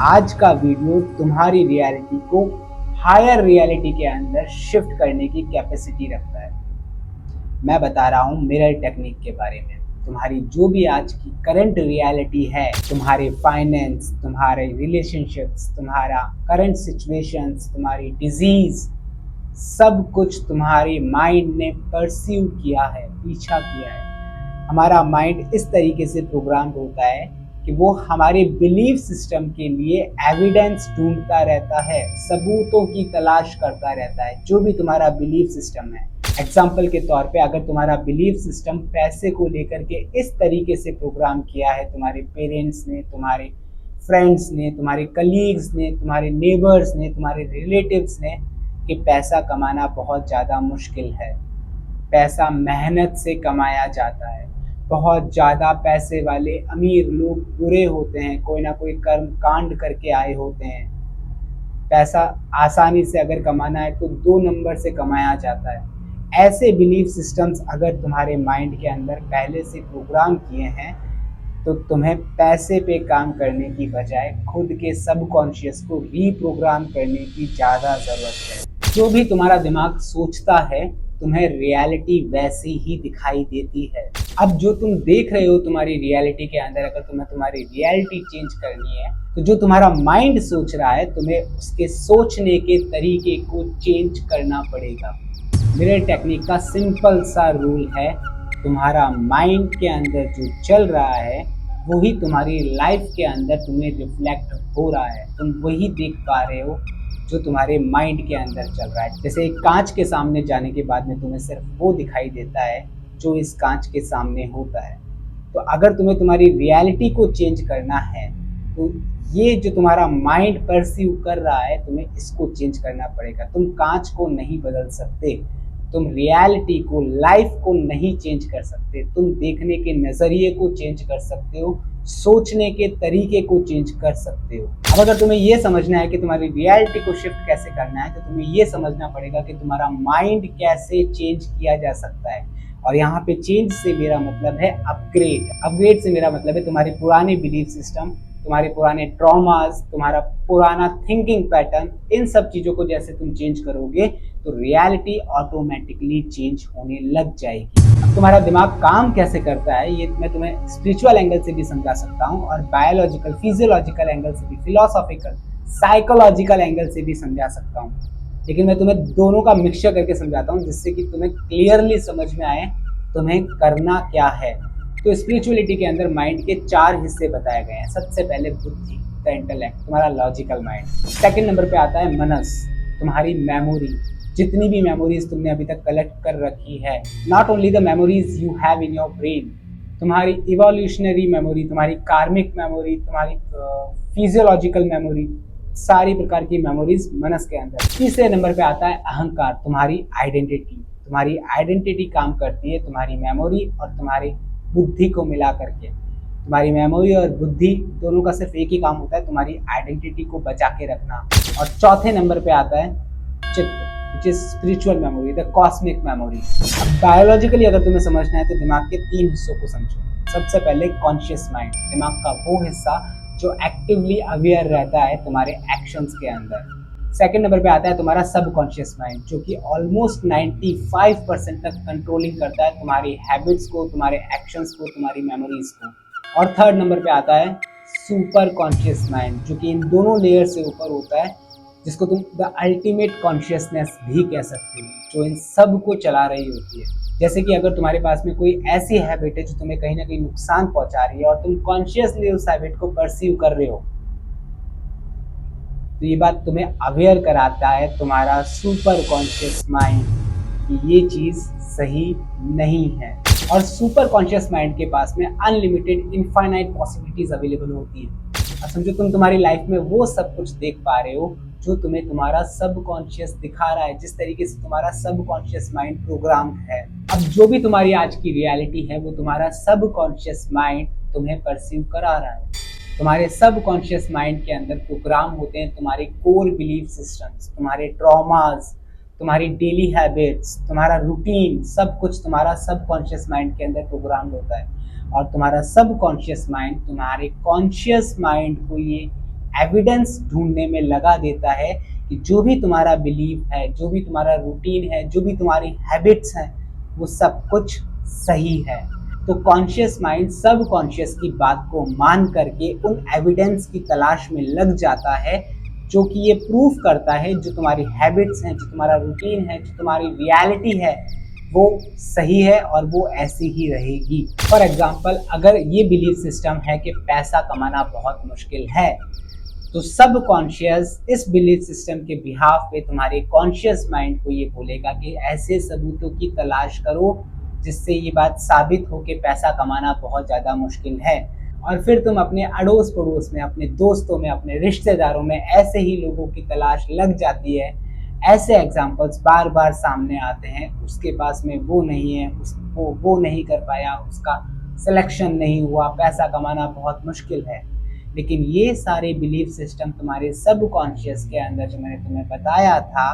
आज का वीडियो तुम्हारी रियलिटी को हायर रियलिटी के अंदर शिफ्ट करने की कैपेसिटी रखता है। मैं बता रहा हूँ मिरर टेक्निक के बारे में। तुम्हारी जो भी आज की करंट रियलिटी है, तुम्हारे फाइनेंस, तुम्हारे रिलेशनशिप्स, तुम्हारा करंट सिचुएशंस, तुम्हारी डिजीज, सब कुछ तुम्हारे माइंड ने परसीव किया है, पीछा किया है। हमारा माइंड इस तरीके से प्रोग्राम होता है कि वो हमारे बिलीफ सिस्टम के लिए एविडेंस ढूंढता रहता है, सबूतों की तलाश करता रहता है। जो भी तुम्हारा बिलीफ सिस्टम है, एग्जाम्पल के तौर पे अगर तुम्हारा बिलीफ सिस्टम पैसे को लेकर के इस तरीके से प्रोग्राम किया है, तुम्हारे पेरेंट्स ने, तुम्हारे फ्रेंड्स ने, तुम्हारे कलीग्स ने, तुम्हारे नेबर्स ने, तुम्हारे रिलेटिव्स ने, कि पैसा कमाना बहुत ज़्यादा मुश्किल है, पैसा मेहनत से कमाया जाता है, बहुत ज़्यादा पैसे वाले अमीर लोग बुरे होते हैं, कोई ना कोई कर्म कांड करके आए होते हैं, पैसा आसानी से अगर कमाना है तो 2 नंबर से कमाया जाता है। ऐसे बिलीफ सिस्टम्स अगर तुम्हारे माइंड के अंदर पहले से प्रोग्राम किए हैं तो तुम्हें पैसे पे काम करने की बजाय खुद के सबकॉन्शियस को रीप्रोग्राम करने की ज़्यादा ज़रूरत है। जो भी तुम्हारा दिमाग सोचता है, तुम्हें रियलिटी वैसी ही दिखाई देती है। अब जो तुम देख रहे हो तुम्हारी रियलिटी के अंदर, अगर तुम्हें तुम्हारी रियलिटी चेंज करनी है तो जो तुम्हारा माइंड सोच रहा है, तुम्हें उसके सोचने के तरीके को चेंज करना पड़ेगा। मिरर टेक्निक का सिंपल सा रूल है, तुम्हारा माइंड के अंदर जो चल रहा है वही तुम्हारी लाइफ के अंदर तुम्हें रिफ्लेक्ट हो रहा है। तुम वही देख पा रहे हो जो तुम्हारे माइंड के अंदर चल रहा है। जैसे एक कांच के सामने जाने के बाद में तुम्हें सिर्फ वो दिखाई देता है जो इस कांच के सामने होता है। तो अगर तुम्हें तुम्हारी रियलिटी को चेंज करना है तो ये जो तुम्हारा माइंड परसीव कर रहा है, तुम्हें इसको चेंज करना पड़ेगा। तुम कांच को नहीं बदल सकते, तुम रियलिटी को, लाइफ को नहीं चेंज कर सकते। तुम देखने के नज़रिए को चेंज कर सकते हो, सोचने के तरीके को चेंज कर सकते हो। अब अगर तुम्हें ये समझना है कि तुम्हारी रियलिटी को शिफ्ट कैसे करना है, तो तुम्हें ये समझना पड़ेगा कि तुम्हारा माइंड कैसे चेंज किया जा सकता है। और यहाँ पे चेंज से मेरा मतलब है अपग्रेड। अपग्रेड से मेरा मतलब है तुम्हारे पुराने बिलीफ सिस्टम, तुम्हारे पुराने ट्रॉमास, तुम्हारा पुराना थिंकिंग पैटर्न, इन सब चीज़ों को जैसे तुम चेंज करोगे तो रियलिटी ऑटोमेटिकली चेंज होने लग जाएगी। अब तुम्हारा दिमाग काम कैसे करता है ये मैं तुम्हें स्पिरिचुअल एंगल से भी समझा सकता हूँ, और बायोलॉजिकल, फिजियोलॉजिकल एंगल से भी, फिलोसॉफिकल, साइकोलॉजिकल एंगल से भी समझा सकता हूँ। लेकिन मैं तुम्हें दोनों का मिक्सचर करके समझाता हूँ, जिससे कि तुम्हें क्लियरली समझ में आए तुम्हें करना क्या है। तो स्पिरिचुअलिटी के अंदर माइंड के 4 हिस्से बताए गए हैं। सबसे पहले बुद्धि, द इंटेलेक्ट, तुम्हारा लॉजिकल माइंड। सेकंड नंबर पे आता है मनस, तुम्हारी मेमोरी, जितनी भी मेमोरीज तुमने अभी तक कलेक्ट कर रखी है, not only the memories you have in your brain, तुम्हारी इवोल्यूशनरी मेमोरी, तुम्हारी कार्मिक मेमोरी, तुम्हारी फिजियोलॉजिकल मेमोरी, सारी प्रकार की मेमोरीज मनस के अंदर। तीसरे नंबर पे आता है अहंकार, तुम्हारी आइडेंटिटी। तुम्हारी आइडेंटिटी काम करती है तुम्हारी मेमोरी और तुम्हारी बुद्धि को मिला करके। तुम्हारी मेमोरी और बुद्धि दोनों का सिर्फ एक ही काम होता है, तुम्हारी आइडेंटिटी को बचा के रखना। और चौथे नंबर पे आता है चित्त, which is spiritual memory, the cosmic memory. अब बायोलॉजिकली अगर तुम्हें समझना है तो दिमाग के 3 हिस्सों को समझो। सबसे पहले कॉन्शियस माइंड, दिमाग का वो हिस्सा जो एक्टिवली अवेयर रहता है तुम्हारे एक्शंस के अंदर। सेकंड नंबर पे आता है तुम्हारा सबकॉन्शियस माइंड, जो कि ऑलमोस्ट 95% तक कंट्रोलिंग करता है तुम्हारी हैबिट्स को, तुम्हारे एक्शंस को, तुम्हारी मेमोरीज को। और थर्ड नंबर पे आता है सुपर कॉन्शियस माइंड, जो कि इन दोनों लेयर से ऊपर होता है, जिसको तुम द अल्टीमेट कॉन्शियसनेस भी कह सकते हो, जो इन सब को चला रही होती है। जैसे कि अगर तुम्हारे पास में कोई ऐसी हैबिट है जो तुम्हें कहीं ना कहीं नुकसान पहुंचा रही है और तुम कॉन्शियसली उस हैबिट को परसीव कर रहे हो, तो ये बात तुम्हें अवेयर कराता है तुम्हारा सुपर कॉन्शियस माइंड कि ये चीज़ सही नहीं है। और सुपर कॉन्शियस माइंड के पास में अनलिमिटेड इनफाइनाइट पॉसिबिलिटीज अवेलेबल होती है। अब समझो तुम तुम्हारी लाइफ में वो सब कुछ देख पा रहे हो जो तुम्हें तुम्हारा सबकॉन्शियस दिखा रहा है, जिस तरीके से तुम्हारा सबकॉन्शियस माइंड प्रोग्राम है। अब जो भी तुम्हारी आज की रियलिटी है वो तुम्हारा सबकॉन्शियस माइंड तुम्हें परसीव करा रहा है। तुम्हारे सबकॉन्शियस माइंड के अंदर प्रोग्राम होते हैं तुम्हारे कोर बिलीफ सिस्टम्स, तुम्हारे ट्रॉमास, तुम्हारी डेली हैबिट्स, तुम्हारा रूटीन, सब कुछ तुम्हारा सबकॉन्शियस माइंड के अंदर प्रोग्राम होता है। और तुम्हारा सबकॉन्शियस माइंड तुम्हारे कॉन्शियस माइंड को ये एविडेंस ढूंढने में लगा देता है कि जो भी तुम्हारा बिलीफ है, जो भी तुम्हारा रूटीन है, जो भी तुम्हारी हैबिट्स हैं, वो सब कुछ सही है। तो कॉन्शियस माइंड सब कॉन्शियस की बात को मान करके उन एविडेंस की तलाश में लग जाता है जो कि ये प्रूफ करता है जो तुम्हारी हैबिट्स हैं, जो तुम्हारा रूटीन है, जो तुम्हारी रियलिटी है, वो सही है और वो ऐसी ही रहेगी। फॉर एग्जाम्पल, अगर ये बिलीफ सिस्टम है कि पैसा कमाना बहुत मुश्किल है, तो सब कॉन्शियस इस बिलीफ सिस्टम के बिहाफ पे तुम्हारे कॉन्शियस माइंड को ये बोलेगा कि ऐसे सबूतों की तलाश करो जिससे ये बात साबित हो कि पैसा कमाना बहुत ज़्यादा मुश्किल है। और फिर तुम अपने अड़ोस पड़ोस में, अपने दोस्तों में, अपने रिश्तेदारों में ऐसे ही लोगों की तलाश लग जाती है। ऐसे एग्जाम्पल्स बार बार सामने आते हैं, उसके पास में वो नहीं है, उसको वो नहीं कर पाया, उसका सिलेक्शन नहीं हुआ, पैसा कमाना बहुत मुश्किल है। लेकिन ये सारे बिलीफ सिस्टम तुम्हारे सब कॉन्शियस के अंदर, जो मैंने तुम्हें बताया था,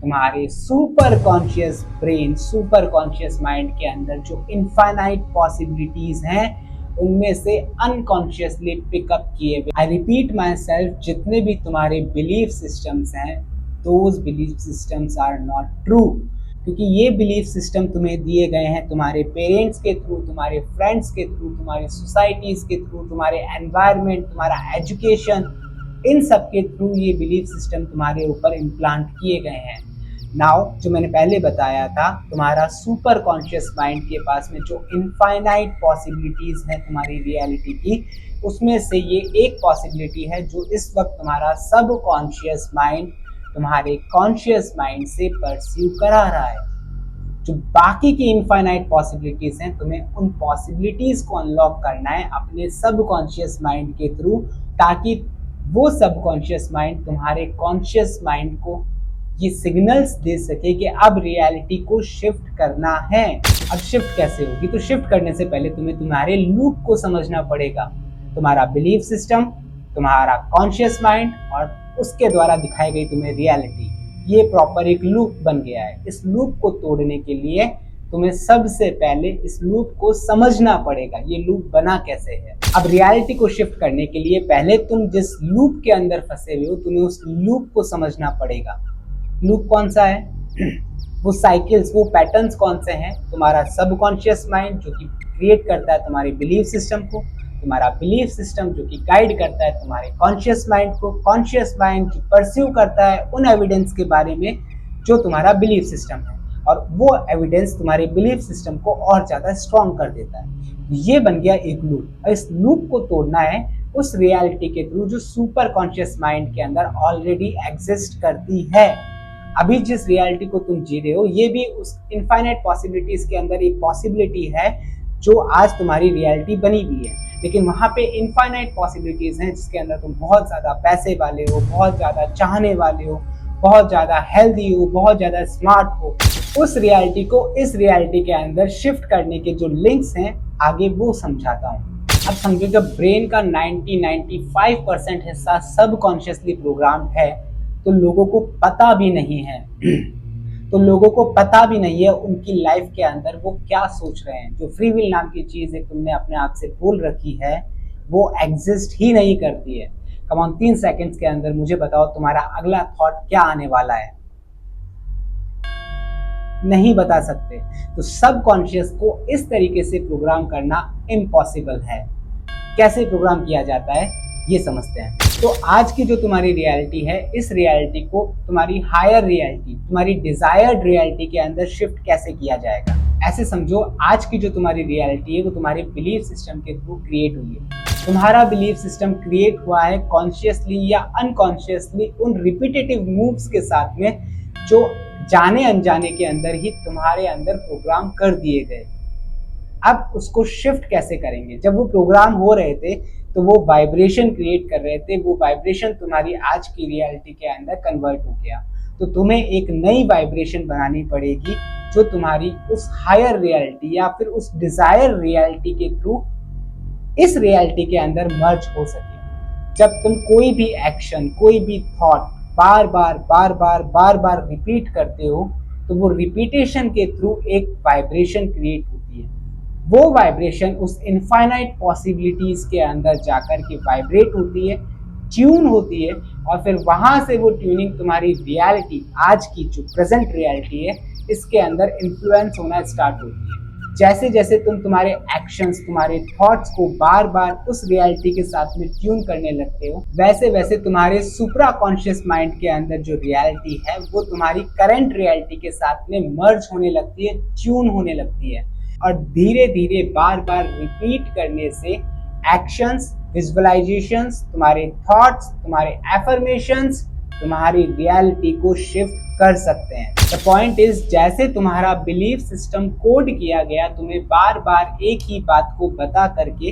तुम्हारे super conscious brain, super conscious mind के अंदर जो इनफाइनाइट पॉसिबिलिटीज हैं, उनमें से अनकॉन्शियसली पिकअप किए हुए, आई रिपीट माई सेल्फ, जितने भी तुम्हारे बिलीफ सिस्टम्स हैं, those belief systems are not true. क्योंकि ये बिलीफ सिस्टम तुम्हें दिए गए हैं तुम्हारे पेरेंट्स के थ्रू, तुम्हारे फ्रेंड्स के थ्रू, तुम्हारे सोसाइटीज के थ्रू, तुम्हारे एनवायरनमेंट, तुम्हारा एजुकेशन, इन सब के थ्रू ये बिलीफ सिस्टम तुम्हारे ऊपर इम्प्लांट किए गए हैं। नाउ, जो मैंने पहले बताया था, तुम्हारा सुपर कॉन्शियस माइंड के पास में जो इनफाइनाइट पॉसिबिलिटीज हैं तुम्हारी रियलिटी की, उसमें से ये एक पॉसिबिलिटी है जो इस वक्त तुम्हारा सब कॉन्शियस माइंड तुम्हारे कॉन्शियस माइंड से परस्यू करा रहा है। जो बाकी की इनफाइनाइट पॉसिबिलिटीज हैं, तुम्हें उन पॉसिबिलिटीज को अनलॉक करना है अपने सब कॉन्शियस माइंड के थ्रू, ताकि वो सब कॉन्शियस माइंड तुम्हारे कॉन्शियस माइंड को ये सिग्नल्स दे सके कि अब रियलिटी को शिफ्ट करना है। अब शिफ्ट कैसे होगी? तो शिफ्ट करने से पहले तुम्हें तुम्हारे लूप को समझना पड़ेगा। तुम्हारा बिलीफ सिस्टम, तुम्हारा कॉन्शियस माइंड और उसके द्वारा दिखाई गई तुम्हें रियलिटी, ये प्रॉपर एक लूप बन गया है। इस लूप को तोड़ने के लिए तुम्हें सबसे पहले इस लूप को समझना पड़ेगा, ये लूप बना कैसे है। अब रियलिटी को शिफ्ट करने के लिए पहले तुम जिस लूप के अंदर फंसे हुए हो, तुम्हें उस लूप को समझना पड़ेगा। लूप कौन सा है? वो साइकिल्स, वो पैटर्न्स कौन से हैं? तुम्हारा सबकॉन्शियस माइंड जो कि क्रिएट करता है तुम्हारे बिलीफ सिस्टम को, तुम्हारा बिलीफ सिस्टम जो कि गाइड करता है तुम्हारे कॉन्शियस माइंड को, कॉन्शियस माइंड जो परस्यू करता है उन एविडेंस के बारे में जो तुम्हारा बिलीफ सिस्टम है, और वो एविडेंस तुम्हारे बिलीफ सिस्टम को और ज़्यादा स्ट्रॉन्ग कर देता है। ये बन गया एक लूप। और इस लूप को तोड़ना है उस रियलिटी के थ्रू जो सुपर कॉन्शियस माइंड के अंदर ऑलरेडी एग्जिस्ट करती है। अभी जिस रियलिटी को तुम जी रहे हो, ये भी उस इनफाइनाइट पॉसिबिलिटीज के अंदर एक पॉसिबिलिटी है जो आज तुम्हारी रियलिटी बनी हुई है। लेकिन वहाँ पे इनफाइनाइट पॉसिबिलिटीज हैं जिसके अंदर तुम बहुत ज़्यादा पैसे वाले हो, बहुत ज़्यादा चाहने वाले हो, बहुत ज़्यादा हेल्दी हो, बहुत ज़्यादा स्मार्ट हो। उस रियलिटी को इस रियलिटी के अंदर शिफ्ट करने के जो लिंक्स हैं, आगे वो समझाता हूँ। अब समझो, जब ब्रेन का 90-95% हिस्सा सबकॉन्शियसली प्रोग्राम्ड है, तो लोगों को पता भी नहीं है तो लोगों को पता भी नहीं है उनकी लाइफ के अंदर वो क्या सोच रहे हैं। जो फ्री विल नाम की चीज़ एक तुमने अपने आप से बोल रखी है, वो एग्जिस्ट ही नहीं करती है। कम ऑन 3 सेकंड्स के अंदर मुझे बताओ तुम्हारा अगला थॉट क्या आने वाला है? नहीं बता सकते। तो सबकॉन्शियस को इस तरीके से प्रोग्राम करना इम्पॉसिबल है। कैसे प्रोग्राम किया जाता है ये समझते हैं। तो आज की जो तुम्हारी रियलिटी है, इस रियलिटी को तुम्हारी हायर रियलिटी, तुम्हारी डिजायर्ड रियलिटी के अंदर शिफ्ट कैसे किया जाएगा? ऐसे समझो, आज की जो तुम्हारी रियलिटी है वो तुम्हारे बिलीफ सिस्टम के थ्रू क्रिएट हुई है। तुम्हारा बिलीफ सिस्टम क्रिएट हुआ है कॉन्शियसली या अनकॉन्शियसली उन रिपीटेटिव मूव्स के साथ में जो जाने अनजाने के अंदर ही तुम्हारे अंदर प्रोग्राम कर दिए गए। अब उसको शिफ्ट कैसे करेंगे? जब वो प्रोग्राम हो रहे थे तो वो वाइब्रेशन क्रिएट कर रहे थे, वो वाइब्रेशन तुम्हारी आज की रियलिटी के अंदर कन्वर्ट हो गया। तो तुम्हें एक नई वाइब्रेशन बनानी पड़ेगी जो तुम्हारी उस हायर रियलिटी या फिर उस डिजायर रियलिटी के थ्रू इस रियलिटी के अंदर मर्ज हो सके। जब तुम कोई भी एक्शन, कोई भी थॉट बार बार रिपीट करते हो, तो वो रिपीटेशन के थ्रू एक वाइब्रेशन क्रिएट होती है। वो वाइब्रेशन उस इनफाइनाइट पॉसिबिलिटीज के अंदर जाकर के वाइब्रेट होती है, ट्यून होती है और फिर वहां से वो ट्यूनिंग तुम्हारी रियलिटी, आज की जो प्रेजेंट रियलिटी है, इसके अंदर इन्फ्लुएंस होना स्टार्ट होती है। जैसे जैसे तुम्हारे एक्शंस, तुम्हारे थॉट्स को बार बार उस रियलिटी के साथ में ट्यून करने लगते हो, वैसे वैसे तुम्हारे सुप्रा कॉन्शियस माइंड के अंदर जो रियलिटी है वो तुम्हारी करंट रियलिटी के साथ में मर्ज होने लगती है, ट्यून होने लगती है। और धीरे धीरे बार बार रिपीट करने से एक्शंस, विजुअलाइजेशंस, तुम्हारे थॉट्स, तुम्हारे एफर्मेशंस तुम्हारी रियलिटी को शिफ्ट कर सकते हैं। द पॉइंट इज, जैसे तुम्हारा बिलीफ सिस्टम कोड किया गया तुम्हें बार बार एक ही बात को बता करके,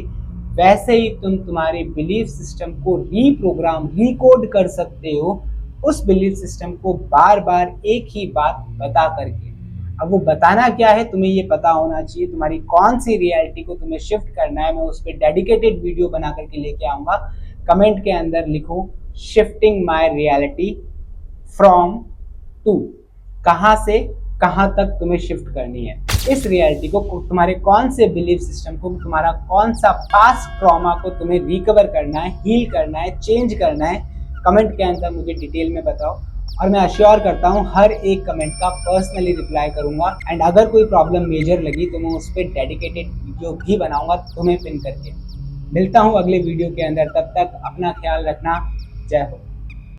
वैसे ही तुम तुम्हारे बिलीफ सिस्टम को रीप्रोग्राम, रिकोड कर सकते हो उस बिलीफ सिस्टम को बार बार एक ही बात बता करके। अब वो बताना क्या है तुम्हें ये पता होना चाहिए, तुम्हारी कौन सी रियलिटी को तुम्हें शिफ्ट करना है। मैं उस पर डेडिकेटेड वीडियो बना करके लेके आऊंगा। कमेंट के अंदर लिखो shifting my reality from to, कहां से कहां तक तुम्हें शिफ्ट करनी है इस रियलिटी को, तुम्हारे कौन से बिलीफ सिस्टम को, तुम्हारा कौन सा पास्ट ट्रॉमा को तुम्हें रिकवर करना है, हील करना है, चेंज करना है। कमेंट के अंदर मुझे डिटेल में बताओ और मैं अश्योर करता हूँ हर एक कमेंट का पर्सनली रिप्लाई करूंगा। एंड अगर कोई प्रॉब्लम मेजर लगी तो मैं उस पर डेडिकेटेड वीडियो भी बनाऊंगा तुम्हें पिन करके। मिलता हूँ अगले वीडियो के अंदर, तब तक अपना ख्याल रखना। जय हो।